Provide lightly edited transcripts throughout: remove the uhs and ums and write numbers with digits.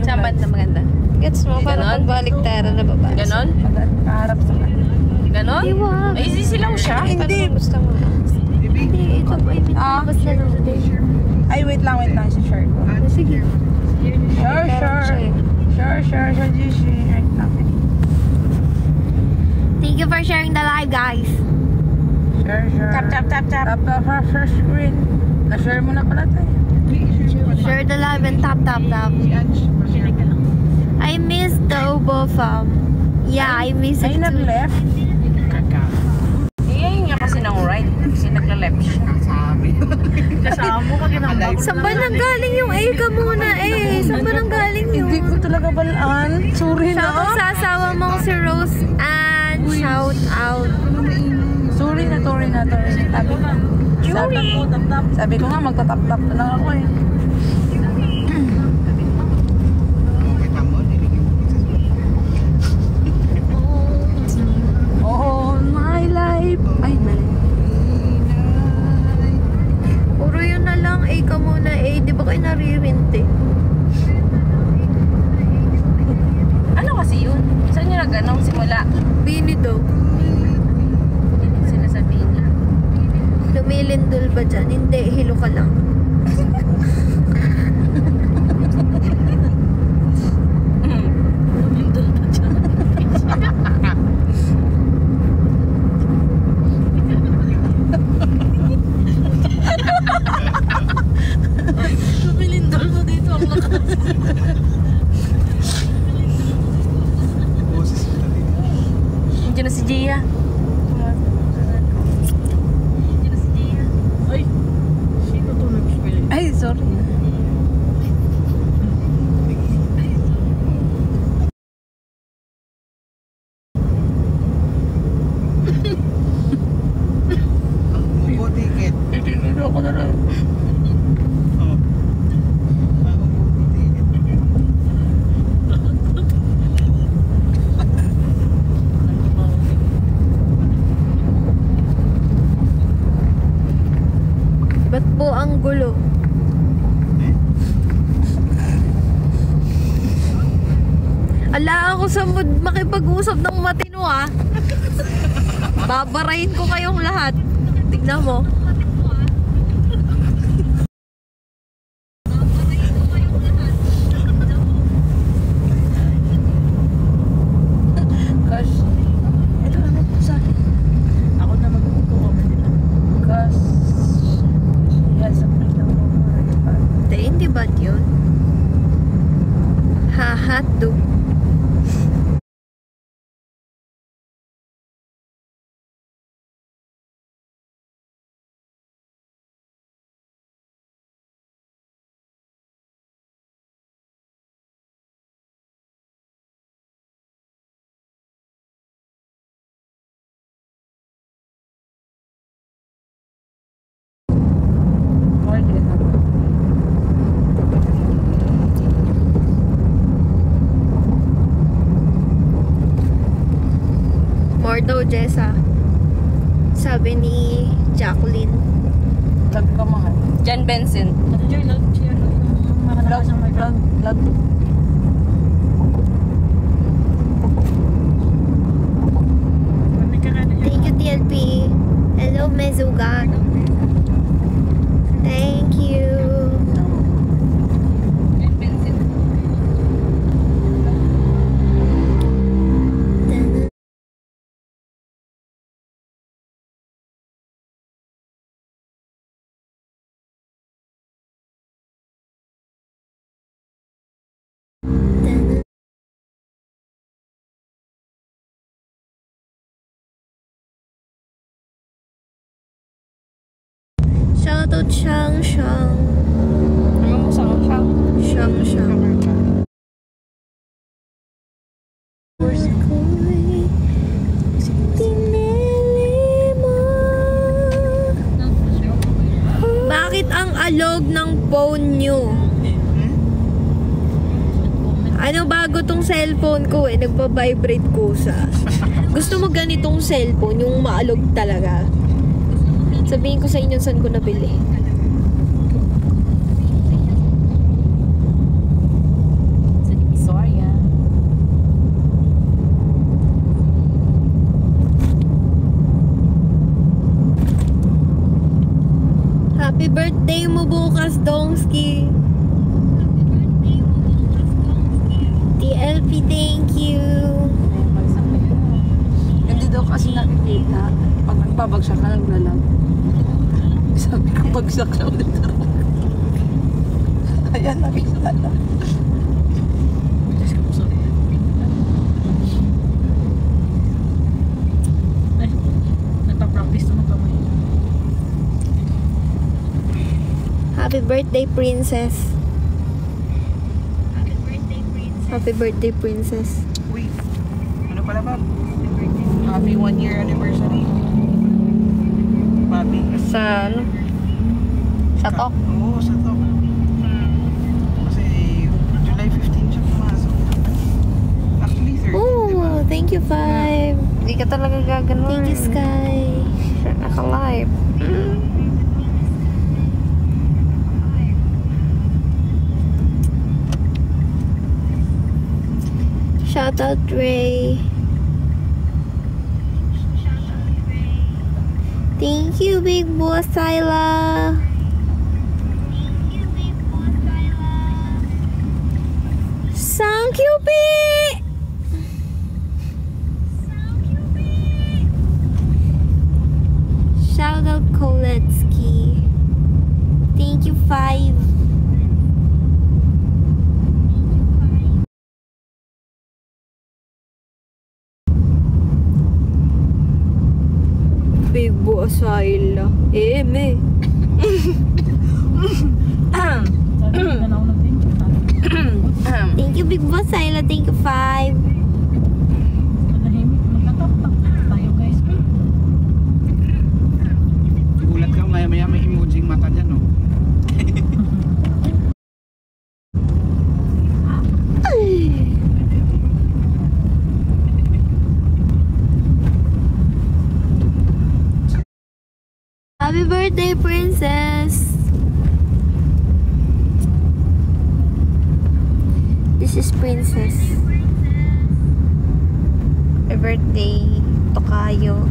Saan banda maganda? Gets mo? Parang pagbalik-tara na baba. Ganon? Kaharap sa kanila. Ganon? Iwa. Ay, sisilaw siya? Hindi. Gusto mo? Hindi, ito ay pinabas na lang. Ay, wait lang, si shirt ko. Sige. Sure. Wait lang. Thank you for sharing the live, guys. Sure. Tap. Tap first screen. Na-share mo na pala tayo. Share the live and tap. I miss the Ubo fam. Yeah, I miss it Ay, too. nag-left. Iyayin niya kasi ng right. Kasi nagla-left siya. Kasama mo pag inambak. Saan ba nang galing yung ka muna Saan ba nang galing yun? Hindi ko talaga balaan. Sorry na. Shout out sa asawa mong si Rose and shout out. Sorry na. Sabi ko nga magtatap-tap na lang ako eh. Oh, my life. Ay, mali. Puro yun na lang ka muna di ba kayo naririnte? Ano kasi yun? Saan nyo nag-anong simula? Bini daw. Hindi sila sabihin niya. Lumilindol ba dyan? Hindi, hilo ka lang. Lumilindol mo dito ang lakas. Nandiyan na si Gia. Ay, sorry. Ticket. Titigil ako na lang. Ba't po ang gulo? Ala ako sa mood makipag-usap ng matino Babarahin ko kayong lahat. Tignan mo. Gosh. Ito na po sa akin. Ako na mag-upo. Gosh. Yes, Hindi ba yun? Hahado. More daw, Jessa. Sabi ni Jacqueline. Lag ka mahal. John Benson. Lag. Thank you, TLP. Hello, Mezuga. Thank you. John Benson. Shoutout Shang Shang. Ano mo sa Shang? Shang Shang. Bakit ang alog ng phone nyo? Ano bago tong cellphone ko nagpa-vibrate ko sa. Gusto mo ganitong cellphone, yung maalog talaga. Sabihin ko sa inyo saan ko nabili. birthday mo bukas, Dongski. TLP, thank you. Hindi daw kasi nakikita. Pag nagbabagsak ka, naglalag. Sabi ko, bagsak siya ulit. Ayan, nakikita na. Nagpa-practice naman kami. Happy birthday, princess. Happy birthday, princess. Uy, ano pala ba? Happy 1-year anniversary. Papi. Sa ano? Sa to? Oo, sa to. Kasi July 15 siya pumasok. Actually 30, di ba? Oh, thank you, Five. Hindi ka talaga gaganon. Thank you, Sky. Naka-live. Shout out, Ray. Thank you, Big Boss Syla. Thank you, B. Shout out, Koletsky. Thank you, Five. Big Boss Syla. Me. Thank you, Big Boss Syla. Thank you, Five. Gulat ka, maya-maya may emojing mata dyan, no? Happy birthday, princess. This is princess. Happy birthday, Tokayo.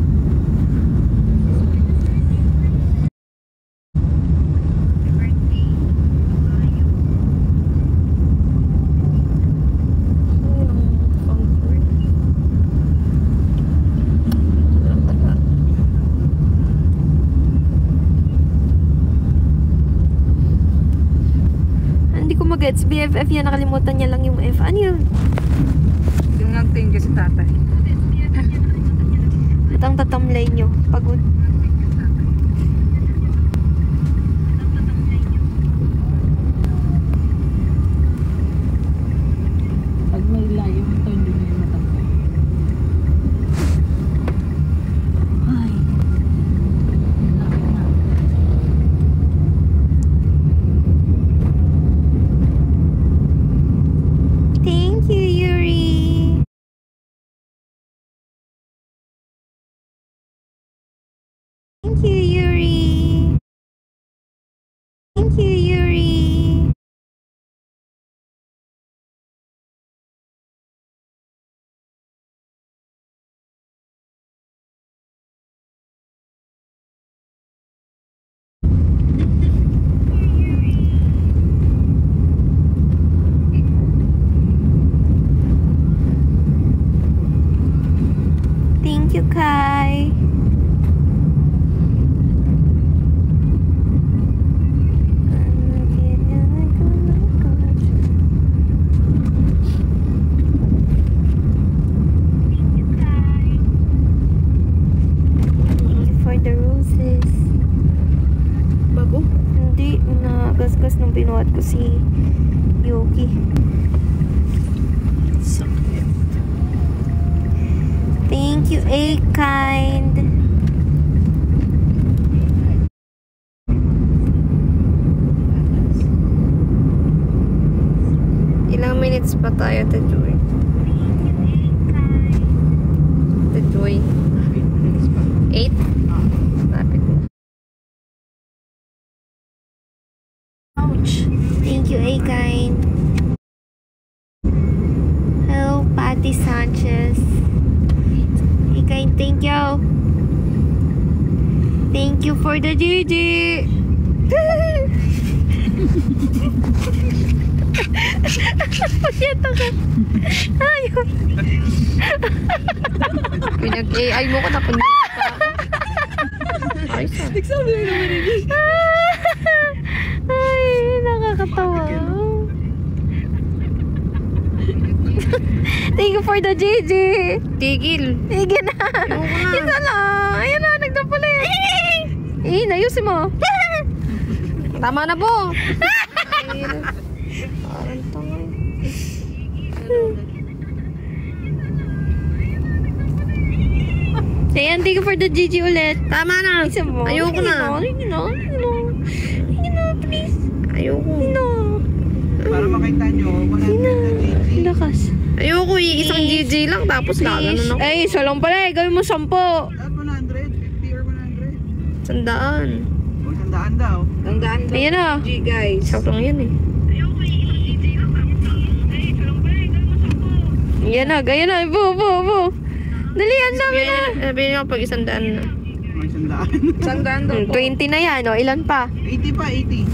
Hindi ko mag-gets. BFF yan, nakalimutan niya lang yung F. Ano yun? Yung nag-thank you si tatay. Itang tatamlay nyo. Pagod. Pag may layo, ito hindi mo yung matangkay. Ay. Laki na. Thank you, Yuri. Thank you, Yuri. Thank you, Yuri. Thank you, Kai. Thank you for the roses. Bago? Hindi, nagasgas nung binuhat ko si Yuki. So cute. Thank you, A-Kind. Ilang minutes pa tayo, Tejoy? Tejoy. 8? Lapit na. Ouch. Thank you, A-Kind. Hello, Patty Sanchez. A-Kind, thank you. Thank you for the GG. Pasyento ka. Ayun. Pinag-AI mo ko na pag ay, nagsabi lang naman yun. Ay, nakakatawa. Thank you for the JJ. Tigil. Tigil na. Isa lang. Ayan na, nagdapala eh. Ayusin mo. Tama na po. Parang tama. Ayan, thank you for the GG ulit. Tama na. Isa mo. Ayoko na. Ayoko na, please. Ayoko. Para makita nyo, 100 na GG. Lakas. Ayoko isang GG lang tapos gaganon ako. Ay, isa lang pala eh. Gawin mo 10. 100, 50 or 100. Sandaan. O, 100 daw. Tandaan daw. Ayan na. G, guys. Shout lang yan eh. Ayan na, gaya na. Bu. Dali, ang dami na. Sabihin nyo pag isandaan na. May 100. Tandaan daw po. 20 na yan, o. Ilan pa? 80 pa, 80.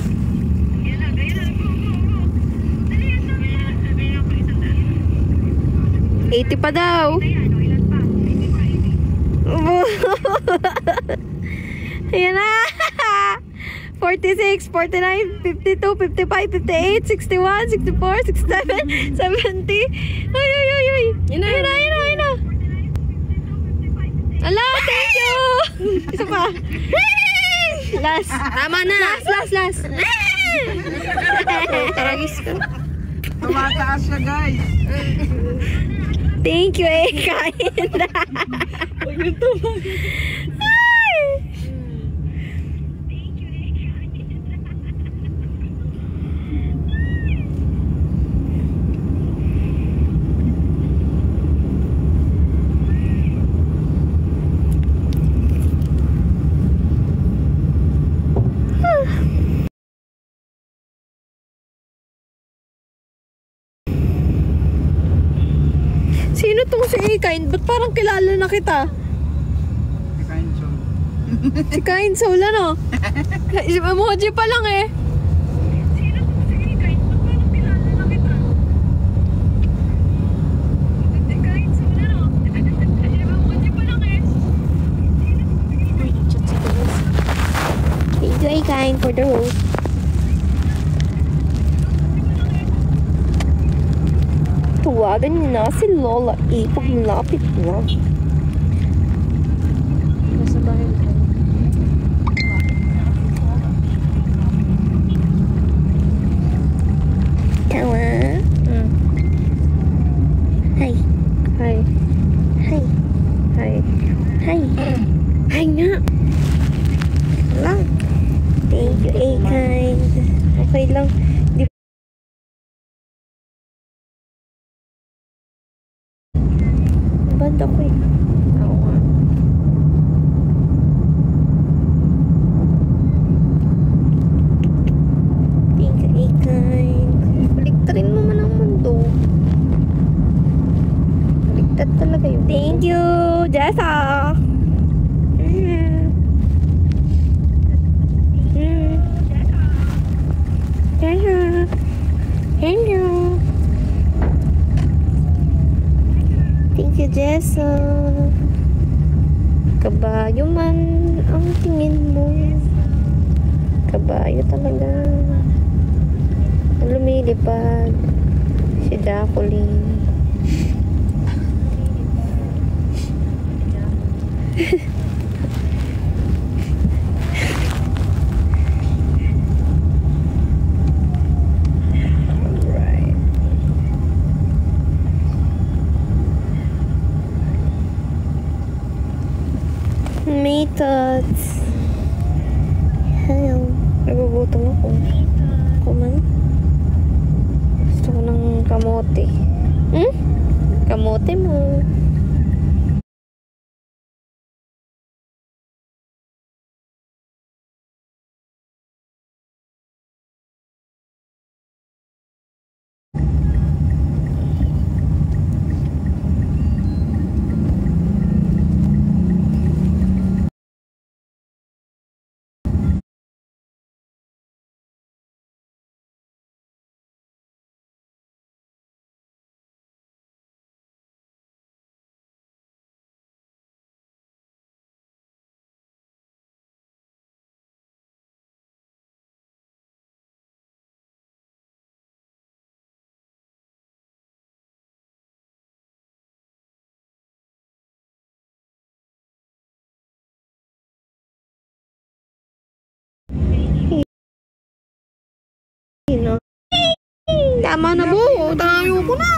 80 pa daw. Ayan na. 46, 49, 52, 55, 58, 61, 64, 67, 70. Ay. Yun na. Ala, thank you. Isa pa. Last. Tama na! Last. Taragis ka. Tumataas siya, guys. Thank you, kain na. Ay. Sino tong si Kain? Ba't parang kilala na kita? Kain siya. Si Kain Soul, ano? Emoji pa lang eh. Thank you, Kain, for the host. Tuwagan niyo na si Lola E pag malapit na. Nasa bahay ko. Tawa. Hi. Hi. Hi. Hi. Hi. Hi nga. Lang. Thank you, A-Kind. Okay lang. Banda ko eh. Oo nga. Thank you, A-Kind. Baliktarin mo man ang mundo. Baliktad talaga yun. Thank you, Jessa. Jessa. Thank you. Thank you, Jessa. Kabayo man ang tingin mo. Kabayo talaga. Lumilipad. Si Dakulin. May thoughts. Hello. Nagugutom ako. Kuman. Gusto ko ng kamote. Kamote mo. No? Tama na po. Tayo ko na.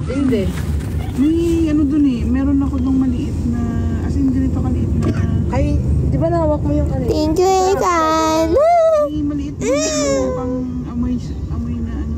Hindi. May ano dun eh, meron ako dong maliit na, as in ganito kaliit na. Ay, di ba nawak mo yung ano? Thank you, Ethan. May maliit na ano, pang amoy, amoy na ano.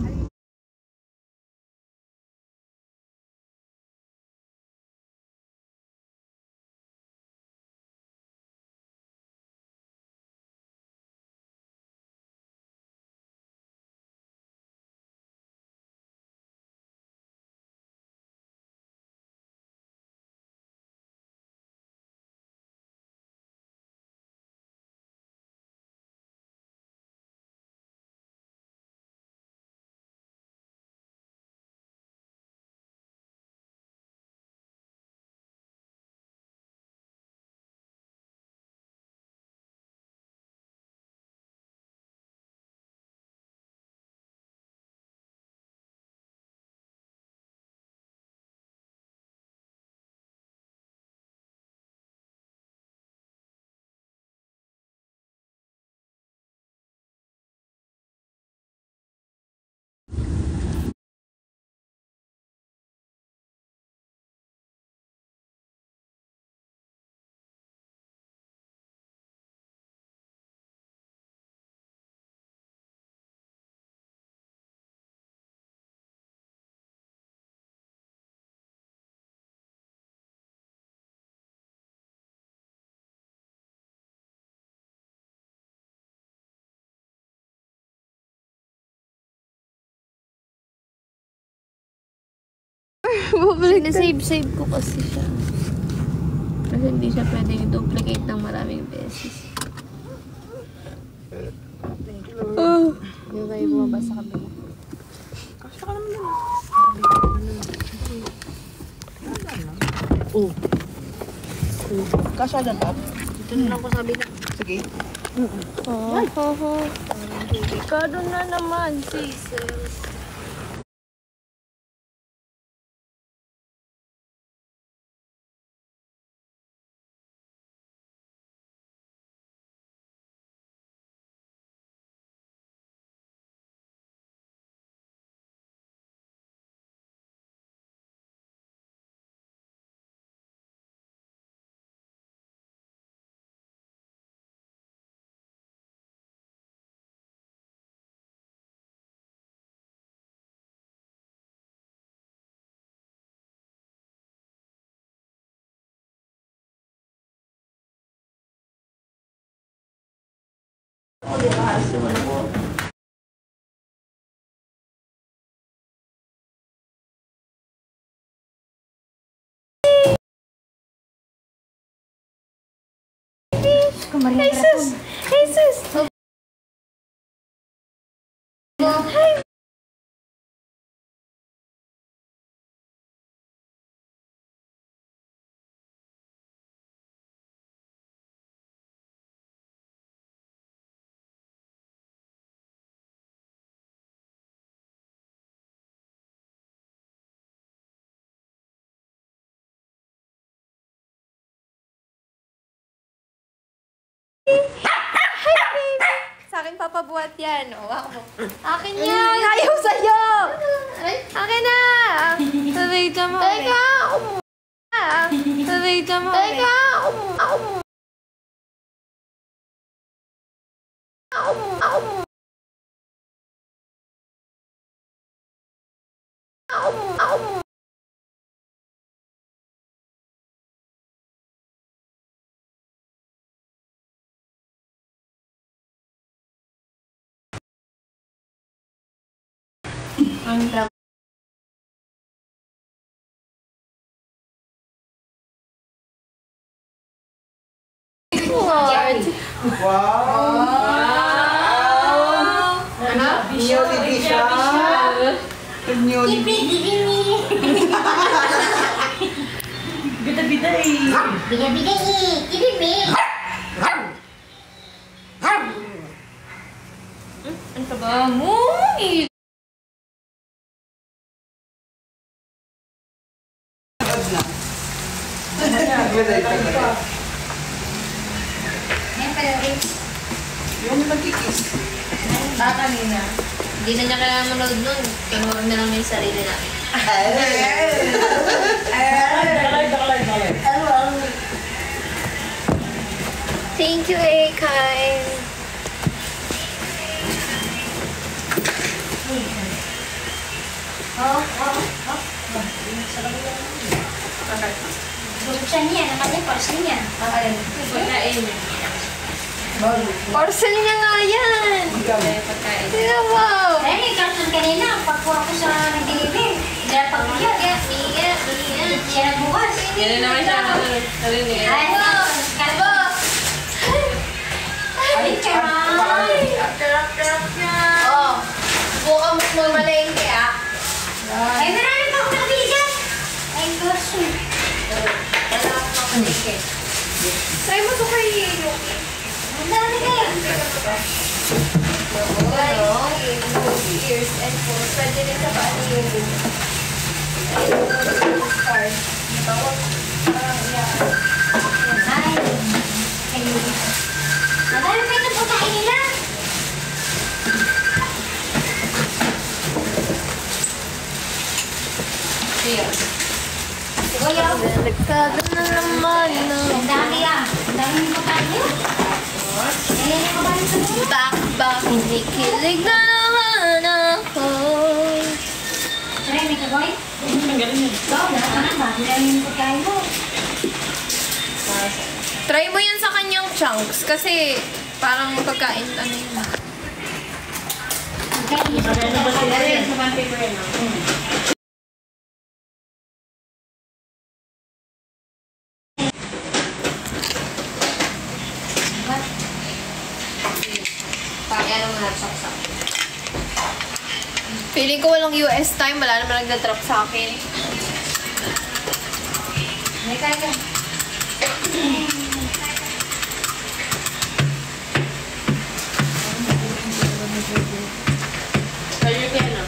Sinasave ko kasi siya. Kasi hindi siya pwedeng i-duplicate ng maraming beses. Oh. Yung kayo bumaba sa kabila. Kasya ka naman yun. Oh. Kasya na ba? Dito na lang ko sabi na. Sige. Delikado na naman, sis. Jesus! Jesus! Hi! Sa akin papabuhat yan. O, ako. Akin yan! Ayaw sa'yo! Akin na! Sabay ka mo. Teka! Sabay ka mo. Teka! Ang trap. Lord. Wow! Ano? Newly siya. Newly. Bida-bida eh. Bigay-bigay eh. Ibibig. Ano ka ba mo? Yung nagkikis. Kanina. Hindi na niya kailangan manood nun. Kinuha na lang yung sarili namin. Thank you, Ekay. Buksan niya, naman yung portion niya. Pagkain. Parcel niya nga yan. Pagkain. Tingnan mo. Ay, may karton kanina. Pagkuha ko sa nag-deliver. Dahil pagbigyan, kaya siya nagbukas. Yan na naman siya. Narinig. Ay, kalbo. Ay, karay. Oh, buka mo malengke ah. Ay, marami pa ako nakabigat. Ay, kurso. Wala akong malengke. Try mo ito kay Yuki. Ang dami kayo. Ears and foot. Pwede rin sa paan yung card. Ay, ang dami pa ito pagkain nila. Kuya, Nagkaga na naman ang dami ah. Ang dami yung pagkain nila. Ayan yung pagkain sa nila. back, kinikilig na naman ako. Try, may kagoy? Ikaw, lahat ba? Ang dami yung pagkain mo. Try mo yun sa kanyang chunks kasi parang pagkain ano yun. Pagkain. Ano mo na-chunks Feeling ko walang US time, wala naman nagda-drop sa akin. May kaya ka. Kaya ka na.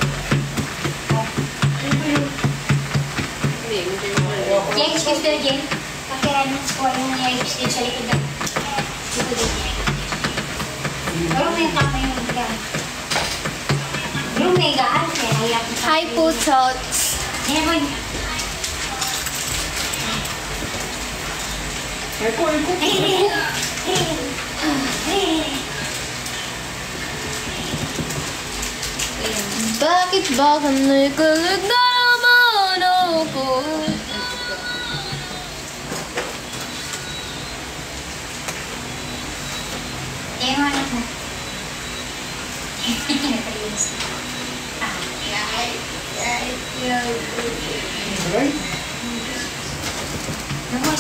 Hindi, hindi mo. Yang excuse na dyan. Pakiran mo sa kuha yung yung excuse sa likod na. Dito din. Pero may kama yung gaan. Yung may gaan. Kaya nahiyap mo sa Hi, Putots! Ayan mo. Bakit ba kanikilig na naman ako? Ayan mo anak mo. Napalinis. Right? Naku,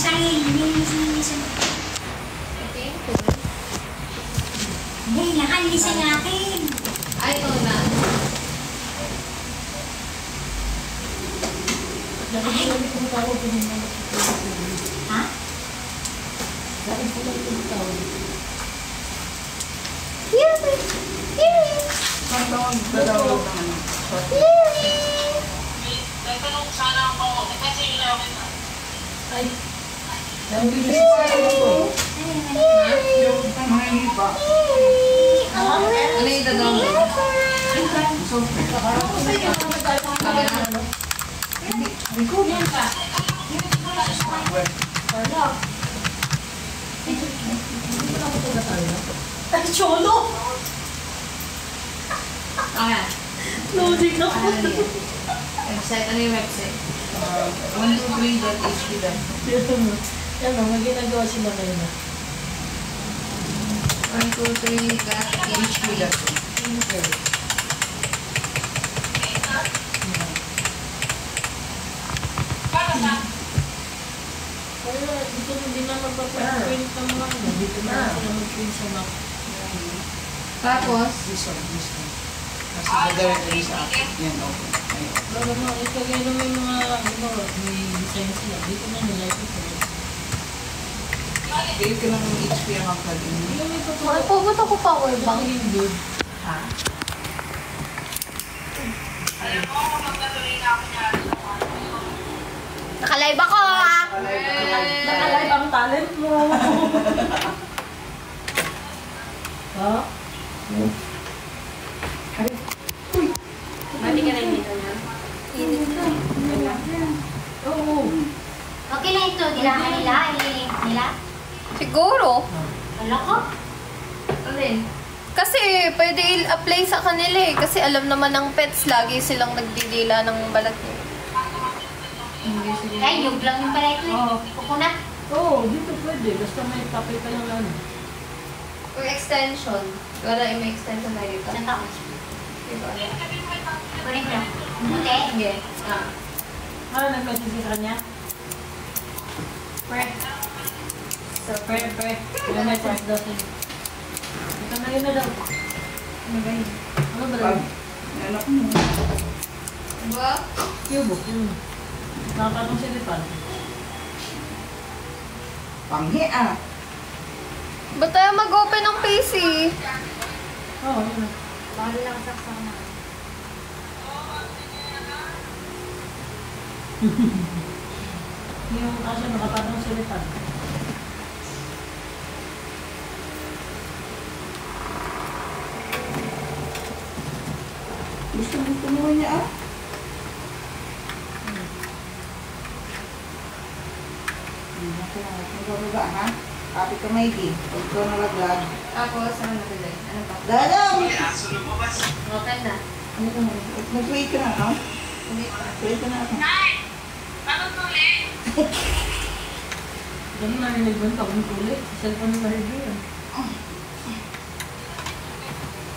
linis. Hindi, nakalisan natin. Ay, ito na. Ha? Dadawag naman. Ang bilis pa ito. Yung mga iba. Ano yung dadong? So, Ay, cholo! Okay. Loading na po. Website, ano yung website? 123.hp lang. Ano, may ginagawa sila kayo na. 123.hp lang. Wala, dito hindi na magpapaprint ng mga ano. Dito na sila mag-print sa Mac. Tapos, This one. Kasi nadirect rin sa akin. Yan, okay. Ayun. Bago mo, ikagay na may mga, ano, may design sila. Dito na nila ito. Bigay ko ng HP ang plug-in. Hindi may ay, pumunta ko power bank. Hindi. Ha? Nakalive ako ah! Nakalive ang talent mo. Ha? Mati ka na yung dito na. Init na. Oo. Okay lang ito. Kailangan nila. I-link nila. Siguro. Wala ko. Alin? Kasi pwede i-apply sa kanila eh. Kasi alam naman ng pets, lagi silang nagdidila ng balat nila. Kaya yug lang yung pala ito. Oo. Kukunat. Oo, dito pwede. Basta may tapay ka lang ano. Or extension. Wala may extension tayo dito. Isang taon. Dito ulit. Kunin ko lang. Buti. Sige. Ah. Ano nag-message sa kanya? Pre. So, Pre. May message daw sa'yo. Ito na yun na daw. ano ba yun? Ano ba Pag, daw? anak mo. Diba? Cubo. Nakatanong si Lipan. Panghi ah. Ba't tayo mag-open ng PC? Oo, yun na. Bawal lang saksak na. Yung kasi nakatanong si Lipan. Gusto mo niya ah. Magbabaga ha. Kapit ka maigi. Huwag ko nalaglag. Tapos, ano na tuloy? Ano pa? Dadam! Okay na. Nag-wait ka na, no? Hindi pa. Wait ka na ako. Ganun narinig mo yung tawang tuloy. Sa cellphone ng Marie yun.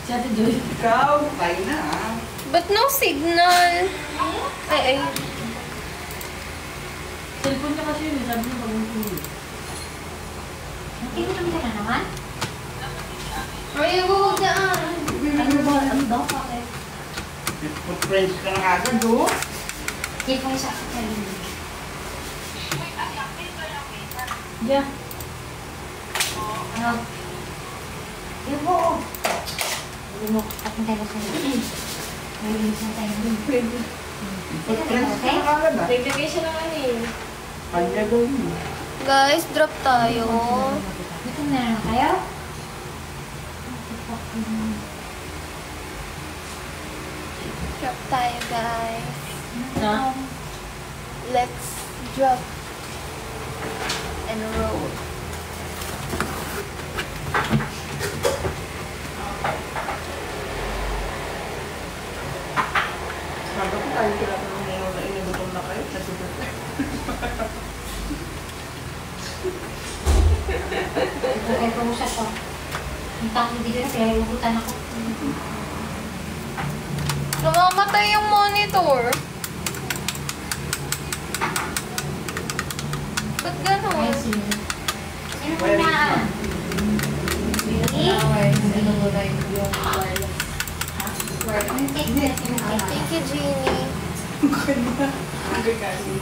Si Ate Joy. Ikaw, tayo na ah. Ba't no signal? Ay. Cellphone niya kasi yun. Sabi niya tawang tuloy. Tingnan ka na naman. Ay, huwag daan. Ano ba? Ano daw? Bakit? Mag-friends ka na agad, oh. Hindi ko isa sa sarili. Yeah. Ano? Yung buo. Papunta na sa iyo. May minsan tayo dun. Mag-friends ka na agad ah. Naglagay siya ng ano eh. Kanya doon. Guys, drop tayo. Dito na lang kayo. Drop tayo, guys. Na? Let's drop and roll. Sabi ko tayo tinatanong ngayon na inibutom na kayo. Nasugot na. Ay, kausap ko. Yung tatlo dito na, kaya iubutan ako. Namamatay yung monitor. Ba't gano'n? Ay, sino? Sino mo na? Sino mo na yung wireless? Ang take na, yung take. Thank you, Jeannie. Kanya. Ang gagani.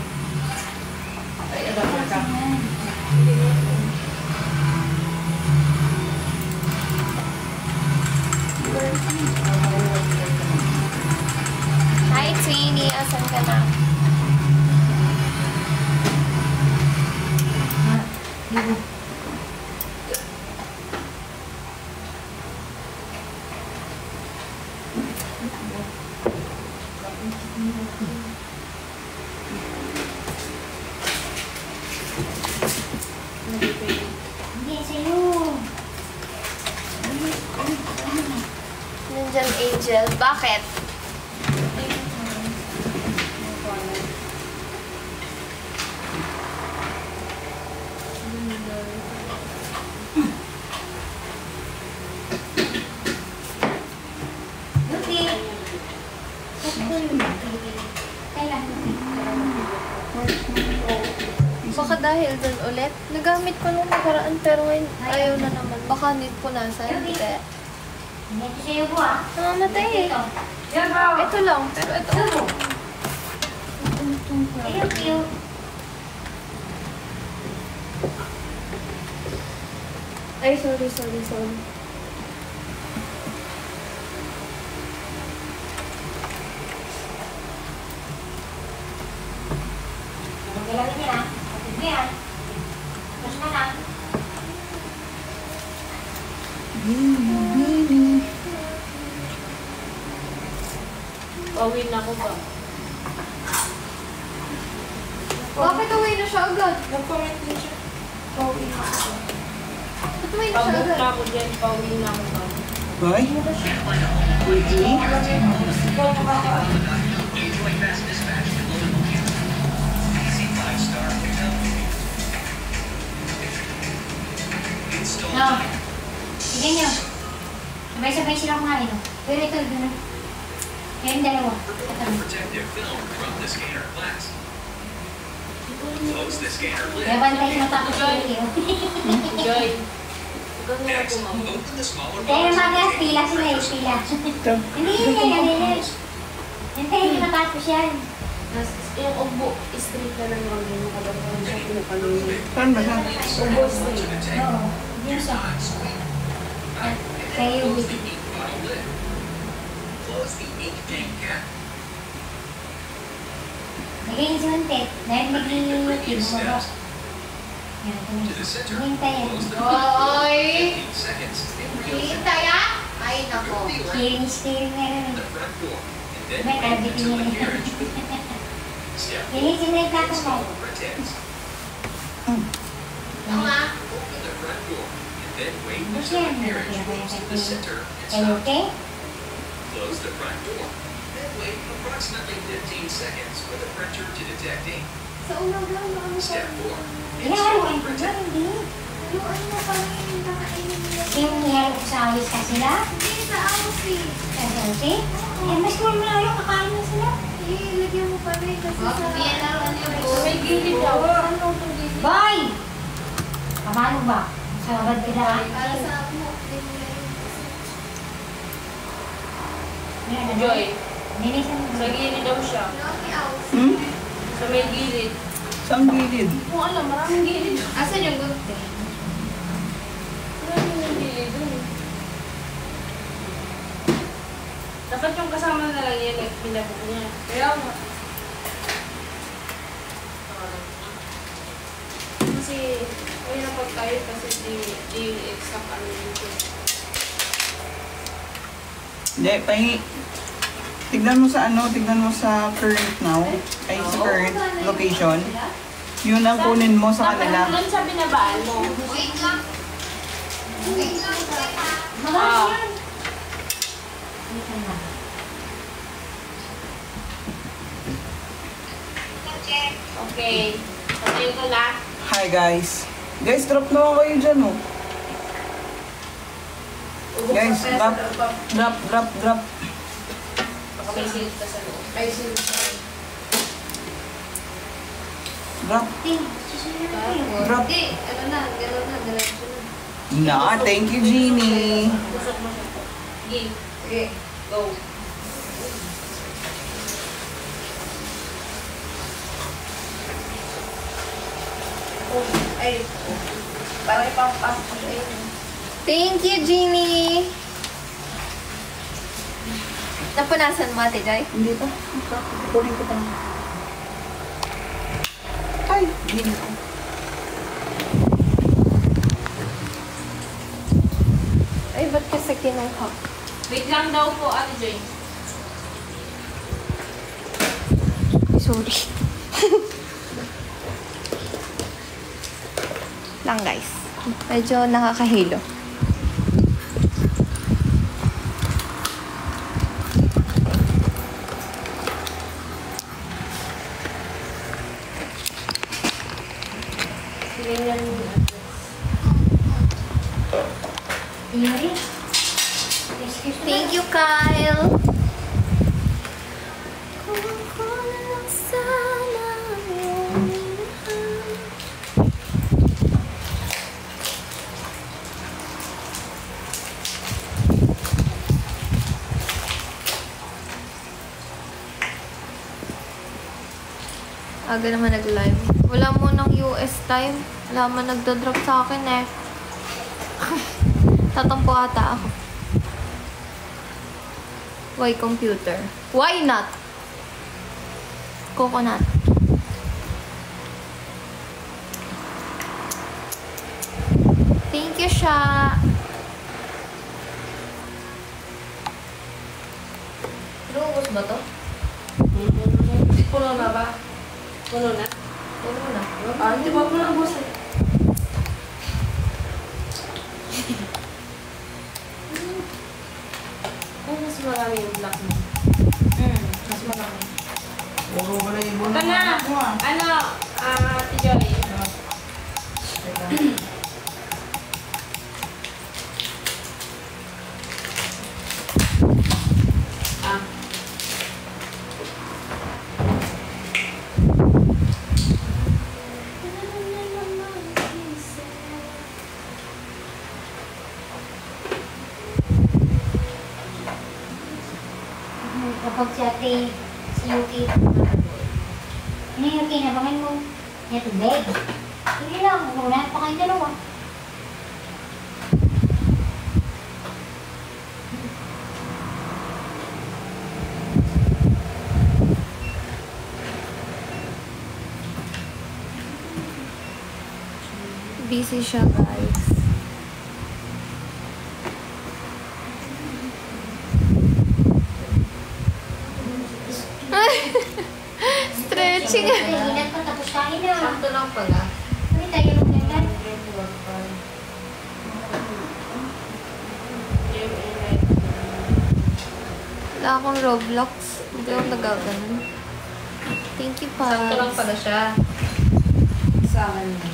Ay, alam ka. Hi, Twinnie. Asan ka na? Hindi, sa'yo. Nandyan, Angel. Bakit? Lupi. Kailan, Lupi? Baka dahil dun ulit. Nagamit ko nung nakaraan pero ngayon ayaw na naman. Baka need punasan. Hindi kaya. Hindi ito sa'yo po ah. Namamatay eh. Ito. Ito lang. Pero ito. Thank you. Ay, sorry. Galawin niya na. Kapit mo yan. Tapos na na. Pauwi na ako ba? Bakit away na siya agad? Nag-comment din siya. Pauwi na ako ba? Ba't away na siya Pag-book agad? na ako dyan, pauwi na ako ba? Boy? Wiki? No. Sige nyo. Sabay-sabay sila kumain. No? Pero ito, gano'n. Yan dalawa. Protective film from the scanner glass. Close the scanner lid. Kaya bantay matapos yung Joy. Ikaw na Next, ako mama. open the smaller Kaya box. mga pila sila eh, pila. Ito. Hindi. Hintayin nyo matapos yan. Yung ubo, straight na lang yung order mo kada po siya pinapalunin. Saan ba siya? Ubo straight. Oo. Yun siya. Kaya yung Close the ink bottle lid. Close the ink tank cap. Lagay niyo si Huntet. Dahil nag-iinit yung baba. Yan, ito To the center. Hintayin. Close the Oy! 15 seconds. In real Hintay ah! Ay, nako. Steering na rin. the front door. And then May wait karabit until the yun. carriage. Step 4. Linis yung nagtatamay. Install the protects. Tama. Open the front door. And then wait Bush until the yan. carriage moves to the center and Are you stops. okay? Close the front door. Then wait approximately 15 seconds for the printer to detect ink. Sa umaga, ano Step 4. Hinahaluan Install ko the ba? protect. Hindi. Yung ano mo kami, nakainin nila. Yung nihalo ko sa awis ka sila. Hindi, sa outfit. Okay? Eh, mas mo na yung kakain na sila. Ilagyan mo pa rin kasi sa... May gilid daw. Ano ito gilid? Boy! Paano ba? Sa babad ka na. Para sa mo. Joy. Nilisan mo. Sa gilid daw siya. Hmm? Sa may gilid. Saan gilid? Kung alam, maraming gilid. Asan yung gulte? Maraming gilid dun. Dapat yung kasama na lang yan, pinabok niya. Kaya mo. Kasi, may napag tayo kasi di exact ano yun. Hindi, pahingi. Tignan mo sa ano, tignan mo sa current now. Ay, sa current location. Yun ang kunin mo sa kanila. Doon sa binabaan mo. Wait lang. Wait lang. Ah. Nilisan mo. Okay. Patayin ko na. Hi guys. Guys, drop naman kayo dyan oh. Guys, drop. Baka may silid ka sa loob. Ay, sino Drop. Ting, susunod na tayo. Drop. Hindi, ano na, gano'n na, diretso na. Na, thank you, Jeannie. Tusok mo siya. Game. Okay. Go. Ay, parang ipapasok ko siya yun. Thank you, Jeannie! Napunasan mo, Ate Joy? Hindi pa. Kunin ko pa. Ay, hindi ko. Ay, ba't kasi kinuha? Wait lang daw po, Ate Joy. Sorry. Lang, guys. Medyo nakakahilo. Sige lang yung Yuri? Excuse me. Thank you, Kyle! Aga naman nag-live. Wala mo ng US time. Wala man nagda-drop sa akin eh. Tatampo ata ako. Why computer? Why not? Coconut. Thank you, Sha. Lubos ba to? Puno na ba? Puno na? Puno na. Ah, hindi ba puno na busan? Ay, mas marami yung black mo. Mas marami. Puro ba na ibon Ito na! mo ah. Ano? Ate Joy. Ah. Kapag si ate, si Yuki, ano yung Yuki, nabangan mo? Niya tubig. Hindi lang, wala pa kayong dalawa. Busy siya, guys. Stretching. Ingat pa, tapos kain na. Sakto lang pala. Kami tayo magdandan. Wala akong Roblox. Hindi ako nagaganon. Thank you, pa. Sakto lang pala siya. Sa akin na.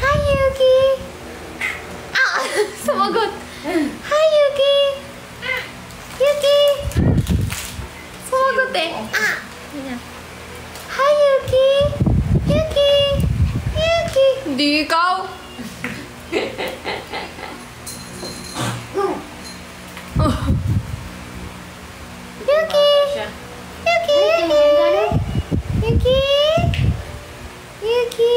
Hi, Yuki! Ah! Sumagot! Hi, Yuki! Yuki! Sumagot eh! Ah! Ganyan. Hi, Yuki! Yuki! Yuki! Hindi ikaw! Oh. Yuki! Yuki! Yuki! Yuki!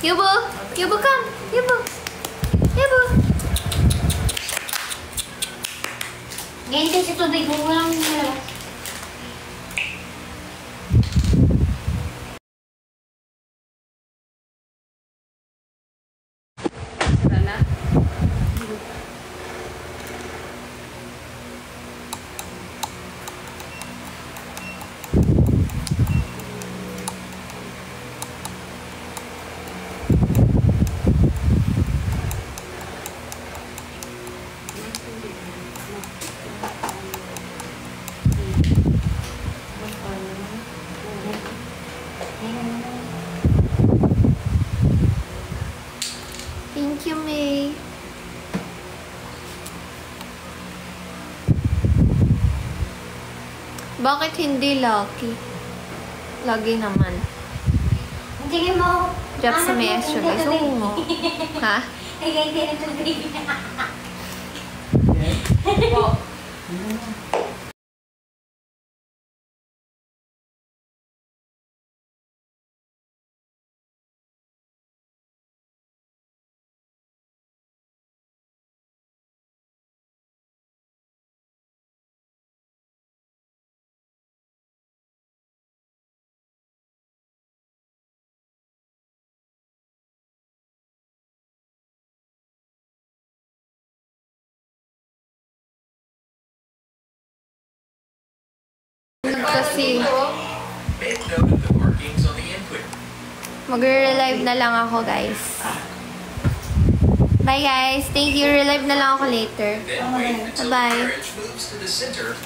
Yubo! Yubo, come! Yubo! Yubo! Ngayon din sa tubig, huwag walang malabas. Wala na? Thank you, May. Bakit hindi lucky? Lagi naman. Hindi mo. Diyan sa may extra guys. Oo mo. Ha? Ngayon din ang tubig. Kasi Make note of the markings on the input. magre-relive na lang ako, guys. Bye, guys. Thank you. Relive na lang ako later. Then wait until the Bye. carriage moves to the center.